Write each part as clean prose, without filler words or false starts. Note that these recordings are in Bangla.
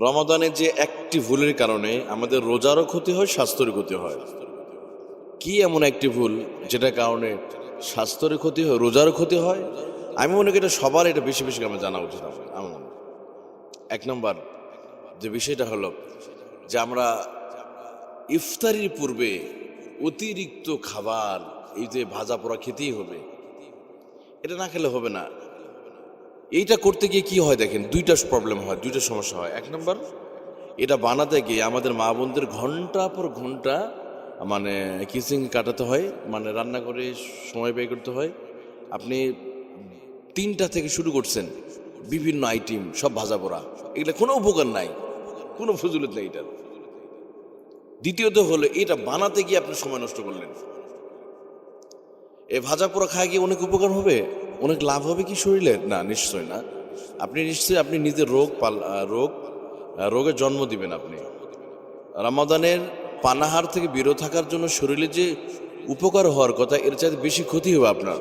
রমাদানে যে একটি ভুলের কারণে আমাদের রোজারও ক্ষতি হয়, স্বাস্থ্যের ক্ষতি হয়। কি এমন একটি ভুল যেটার কারণে স্বাস্থ্যের ক্ষতি হয়, রোজারও ক্ষতি হয়? আমি মনে করি এটা সবার এটা বেশি বেশি আমার জানা উচিত। আমার মনে হয় এক নম্বর যে বিষয়টা হলো যে আমরা ইফতারির পূর্বে অতিরিক্ত খাবার, এই যে ভাজা পোড়া খেতেই হবে, এটা না খেলে হবে না। এইটা করতে গিয়ে কি হয় দেখেন, দুইটা প্রবলেম হয়, দুইটা সমস্যা হয়। এক নম্বর, এটা বানাতে গিয়ে আমাদের মা বোনদের ঘন্টা পর ঘন্টা মানে কিচিং কাটাতে হয়, মানে রান্না করে সময় ব্যয় করতে হয়। আপনি 3টা থেকে শুরু করছেন, বিভিন্ন আইটেম সব ভাজা পোড়া, এগুলো কোনো উপকার নাই, কোনো ফজিলত নেই এটার। দ্বিতীয়ত হলো, এটা বানাতে গিয়ে আপনি সময় নষ্ট করলেন। এ ভাজা পোড়া খায় গিয়ে অনেক উপকার হবে, অনেক লাভ হবে কি শরীরের? না, নিশ্চয় না। আপনি নিশ্চয়ই আপনি নিজের রোগের জন্ম দিবেন। আপনি রমাদানের পানাহার থেকে বিরত থাকার জন্য শরীরে যে উপকার হওয়ার কথা, এর চাইতে বেশি ক্ষতি হবে আপনার।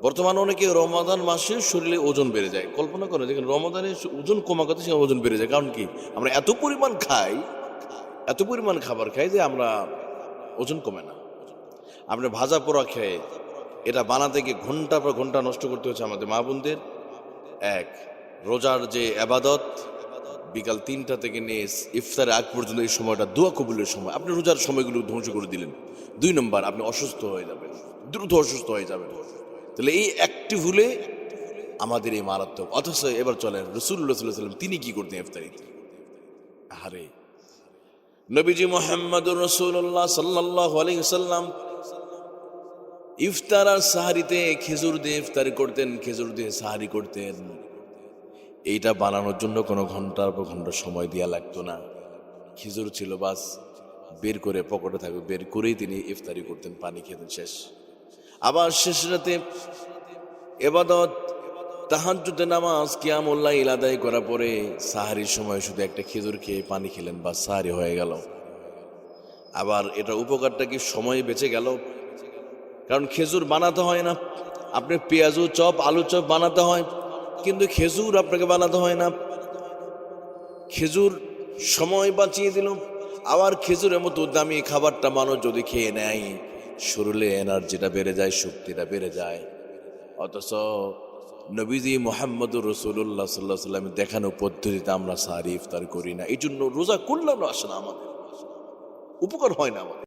বর্তমানে অনেকে রমাদান মাসে শরীরে ওজন বেড়ে যায়। কল্পনা করেন, দেখেন রমাদানে ওজন কমা কথা, সে ওজন বেড়ে যায়। কারণ কি? আমরা এত পরিমাণ খাই, এত পরিমাণ খাবার খাই যে আমরা ওজন কমে না। আপনি ভাজা পোড়া খেয়ে এটা বানাতে গিয়ে ঘন্টা পর ঘন্টা নষ্ট করতে হচ্ছে আমাদের মা বোনদের। এক, রোজার যে আবাদত, বিকাল 3টা থেকে নিয়ে ইফতারের আগ পর্যন্ত এই সময়টা দোয়া কবুলের সময়, আপনি রোজার সময়গুলো ধ্বংস করে দিলেন। 2 নম্বর, আপনি অসুস্থ হয়ে যাবেন, দ্রুত অসুস্থ হয়ে যাবেন। তাহলে এই একটি ভুলে আমাদের এই মারাত্মক। অথচ এবার চলেন রাসূলুল্লাহ সাল্লাল্লাহু আলাইহি ওয়াসাল্লাম তিনি কি করতেন ইফতারিতে। আরে নবীজি মুহাম্মদুর রাসূলুল্লাহ সাল্লাল্লাহু আলাইহি ওয়াসাল্লাম ইফতার আর সাহারিতে খেজুর দিয়ে ইফতারি করতেন, খেজুর দিয়ে সাহারি করতেন। এইটা বানানোর জন্য কোনো ঘন্টার পর ঘন্টা সময় দেওয়া লাগতো না। খেজুর ছিল, বাস বের করে পকেটে থাকবে, বের করেই তিনি ইফতারি করতেন, পানি খেতেন, শেষ। আবার শেষ রাতে ইবাদত, তাহাজ্জুদের নামাজ, কিয়ামুল লাইল আদায় করার পরে সাহারির সময় শুধু একটা খেজুর খেয়ে পানি খেলেন, বা সাহারি হয়ে গেল। আবার এটা উপকারটা কি? সময় বেঁচে গেল। কারণ খেজুর বানাতে হয় না, আপনি পেঁয়াজু চপ, আলু চপ বানাতে হয়, কিন্তু খেজুর আপনাকে বানাতে হয় না। খেজুর সময় বাঁচিয়ে দিল। আবার খেজুরের মতো দামি খাবারটা মানুষ যদি খেয়ে নেয়, শরীরে এনার্জিটা বেড়ে যায়, শক্তিটা বেড়ে যায়। অথচ নবীজি মুহাম্মদুর রাসূলুল্লাহ সাল্লাল্লাহু আলাইহি ওয়াসাল্লাম দেখানো পদ্ধতিতে আমরা সাহারি ইফতার করি না। এই জন্য রোজা করলেও আসে না, আমাদের উপকার হয় না আমাদের।